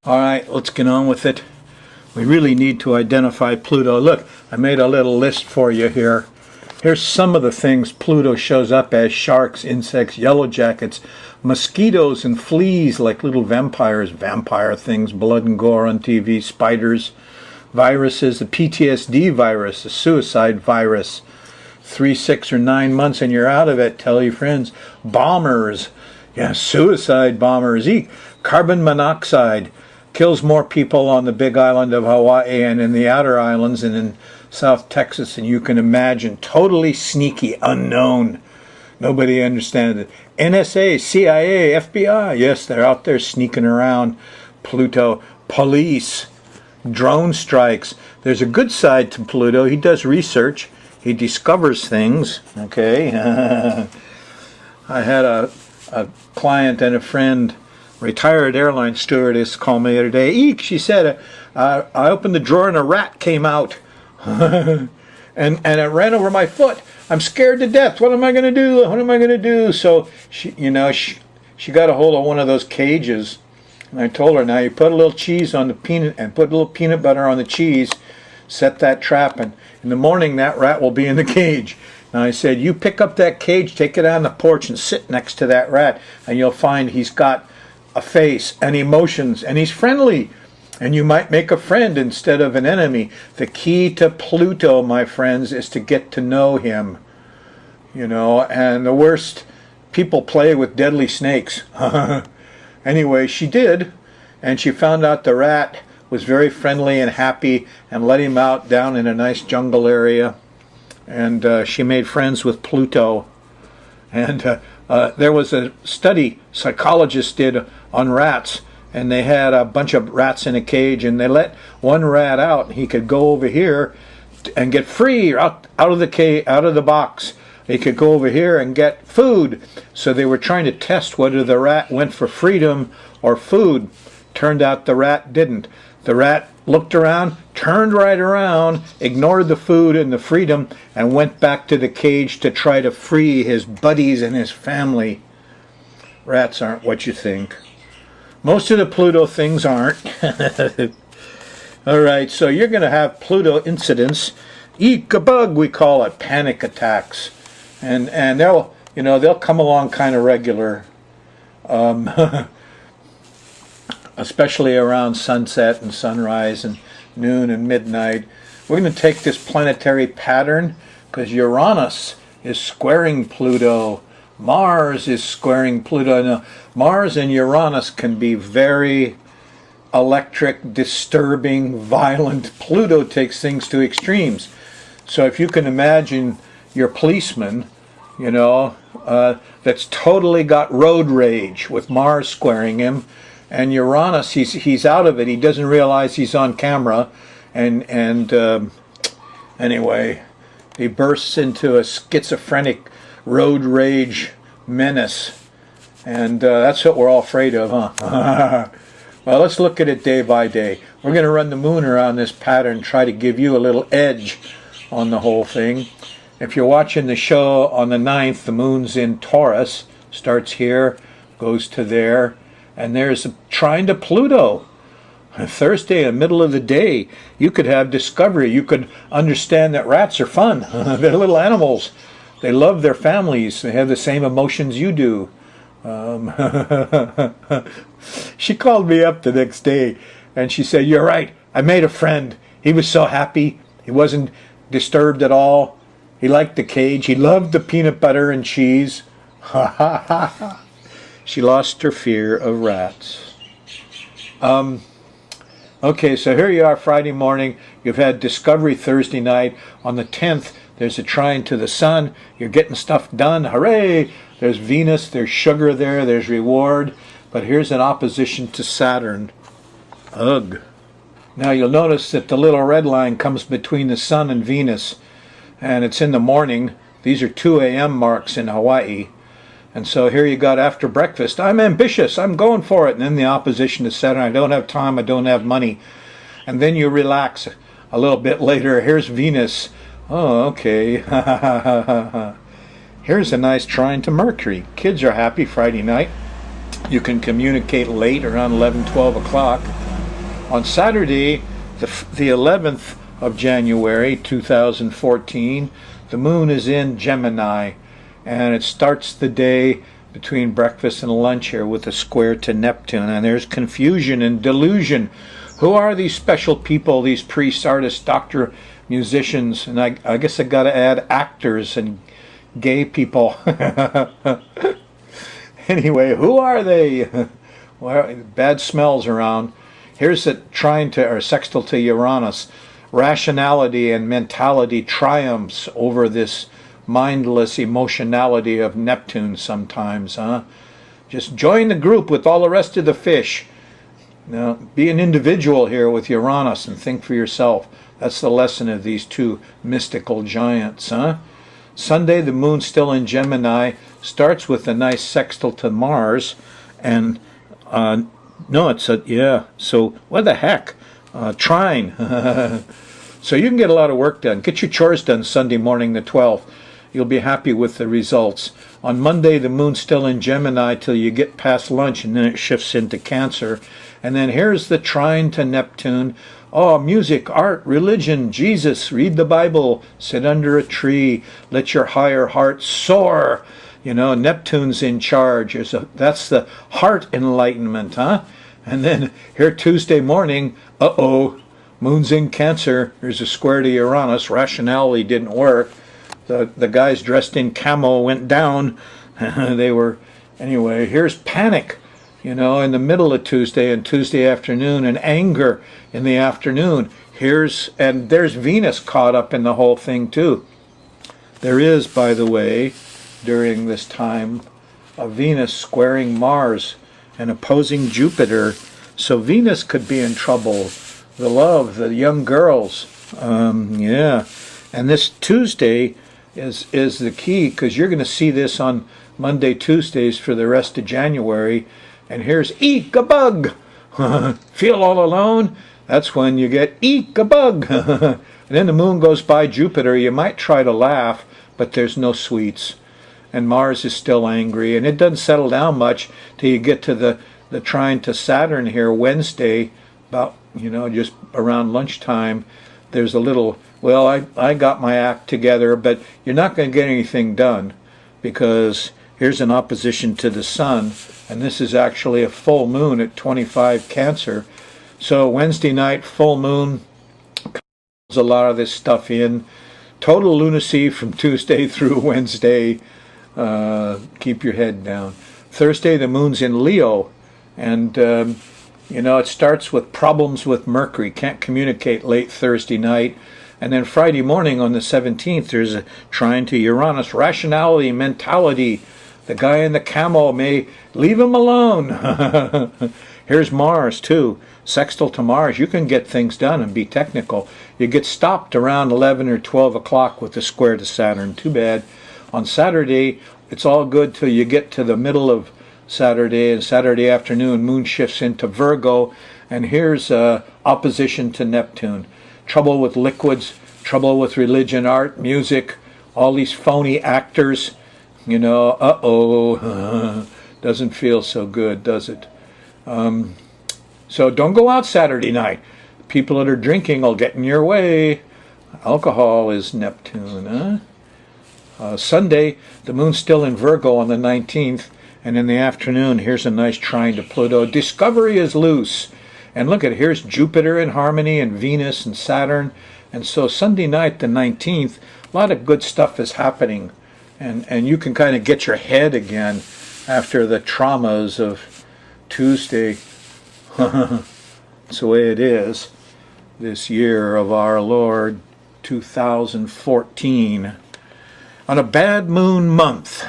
All right, let's get on with it. We really need to identify Pluto. Look, I made a little list for you here. Here's some of the things Pluto shows up as: sharks, insects, yellow jackets, mosquitoes and fleas like little vampires, vampire things, blood and gore on TV, spiders, viruses, the PTSD virus, the suicide virus, 3, 6, or 9 months and you're out of it. Tell your friends. Bombers, yeah, suicide bombers. Carbon monoxide kills more people on the big island of Hawaii and in the outer islands and in South Texas than you can imagine. Totally sneaky, unknown. Nobody understands it. NSA, CIA, FBI, yes, they're out there sneaking around. Pluto. Police, drone strikes. There's a good side to Pluto. He does research. He discovers things. Okay. I had a client and a friend, retired airline stewardess, called me the other day. Eek, she said, I opened the drawer and a rat came out. and it ran over my foot. I'm scared to death. What am I going to do? What am I going to do? So she got a hold of one of those cages, and I told her, now you put a little cheese on the peanut and put a little peanut butter on the cheese, set that trap, and in the morning that rat will be in the cage. Now I said, you pick up that cage, take it out on the porch and sit next to that rat, and you'll find he's got a face and emotions and he's friendly. And you might make a friend instead of an enemy. The key to Pluto, my friends, is to get to know him. And the worst, people play with deadly snakes. Anyway, she did, and she found out the rat was very friendly and happy and let him out down in a nice jungle area. And she made friends with Pluto. And there was a study psychologists did on rats, and they had a bunch of rats in a cage, and they let one rat out. He could go over here and get free out of the box. He could go over here and get food. So they were trying to test whether the rat went for freedom or food. Turned out the rat didn't. The rat looked around, turned right around, ignored the food and the freedom, and went back to the cage to try to free his buddies and his family. Rats aren't what you think. Most of the Pluto things aren't. All right, so you're going to have Pluto incidents. Eek a bug, we call it, panic attacks. And they'll come along kind of regular. Especially around sunset and sunrise and noon and midnight. We're going to take this planetary pattern because Uranus is squaring Pluto. Mars is squaring Pluto. Now, Mars and Uranus can be very electric, disturbing, violent. Pluto takes things to extremes. So if you can imagine your policeman, that's totally got road rage with Mars squaring him, and Uranus, he's out of it. He doesn't realize he's on camera, and anyway, he bursts into a schizophrenic road rage menace, and that's what we're all afraid of, huh? Well, let's look at it day by day. We're going to run the moon around this pattern, try to give you a little edge on the whole thing. If you're watching the show on the 9th, the moon's in Taurus, starts here, goes to there, and there's a trine to Pluto. Thursday, in the middle of the day, you could have discovery. You could understand that rats are fun. They're little animals. They love their families. They have the same emotions you do. She called me up the next day, and she said, you're right. I made a friend. He was so happy. He wasn't disturbed at all. He liked the cage. He loved the peanut butter and cheese. She lost her fear of rats. Okay, so here you are Friday morning. You've had discovery Thursday night. On the 10th, there's a trine to the sun. You're getting stuff done. Hooray! There's Venus, there's sugar there, there's reward. But here's an opposition to Saturn. Ugh. Now you'll notice that the little red line comes between the sun and Venus, and it's in the morning. These are 2 a.m. marks in Hawaii. And so here you got after breakfast, I'm ambitious, I'm going for it. And then the opposition to Saturn, I don't have time, I don't have money. And then you relax a little bit later, here's Venus. Oh, okay. Here's a nice trine to Mercury. Kids are happy Friday night. You can communicate late, around 11, 12 o'clock. On Saturday, the 11th of January 2014, the moon is in Gemini, and it starts the day between breakfast and lunch here with a square to Neptune, and there's confusion and delusion. Who are these special people, these priests, artists, doctor, musicians, and I guess I got to add actors and gay people. Anyway, who are they? Well, bad smells around. Here's the trine to, or sextile to Uranus. Rationality and mentality triumphs over this mindless emotionality of Neptune sometimes, huh? Just join the group with all the rest of the fish. Now, be an individual here with Uranus and think for yourself. That's the lesson of these two mystical giants, huh? Sunday, the moon still in Gemini, starts with a nice sextile to Mars, and no, it's a, yeah, so what the heck? Trine. So you can get a lot of work done. Get your chores done Sunday morning the 12th. You'll be happy with the results. On Monday, the moon's still in Gemini till you get past lunch, and then it shifts into Cancer. And then here's the trine to Neptune. Oh, music, art, religion, Jesus, read the Bible, sit under a tree, let your higher heart soar. You know, Neptune's in charge. That's the heart enlightenment, huh? And then here Tuesday morning, moon's in Cancer. There's a square to Uranus. Rationality didn't work. The guys dressed in camo went down. They were, anyway, here's panic, you know, in the middle of Tuesday and Tuesday afternoon, and anger in the afternoon. There's Venus caught up in the whole thing too. There is, by the way, during this time, a Venus squaring Mars and opposing Jupiter. So Venus could be in trouble. The love, the young girls. Yeah. And this Tuesday is the key, because you're going to see this on Monday, Tuesdays for the rest of January. And here's eek a bug. Feel all alone? That's when you get eek a bug. And then the moon goes by Jupiter. You might try to laugh, but there's no sweets. And Mars is still angry, and it doesn't settle down much till you get to the trine to Saturn here Wednesday, about, you know, just around lunchtime. There's a little, well, I got my act together, but you're not going to get anything done, because here's an opposition to the sun, and this is actually a full moon at 25 Cancer. So Wednesday night, full moon, calls a lot of this stuff in. Total lunacy from Tuesday through Wednesday. Keep your head down. Thursday, the moon's in Leo, and you know, it starts with problems with Mercury. Can't communicate late Thursday night. And then Friday morning on the 17th, there's a trine to Uranus. Rationality, mentality. The guy in the camo may leave him alone. Here's Mars, too. Sextile to Mars. You can get things done and be technical. You get stopped around 11 or 12 o'clock with the square to Saturn. Too bad. On Saturday, it's all good till you get to the middle of Saturday, and Saturday afternoon, moon shifts into Virgo, and here's opposition to Neptune. Trouble with liquids, trouble with religion, art, music, all these phony actors, you know, doesn't feel so good, does it? So don't go out Saturday night. People that are drinking will get in your way. Alcohol is Neptune, huh? Sunday, the moon's still in Virgo on the 19th, and in the afternoon, here's a nice trine to Pluto. Discovery is loose. And look at, here's Jupiter in harmony, and Venus and Saturn. And so Sunday night, the 19th, a lot of good stuff is happening. And you can kind of get your head again after the traumas of Tuesday. It's the way it is this year of our Lord, 2014. On a bad moon month.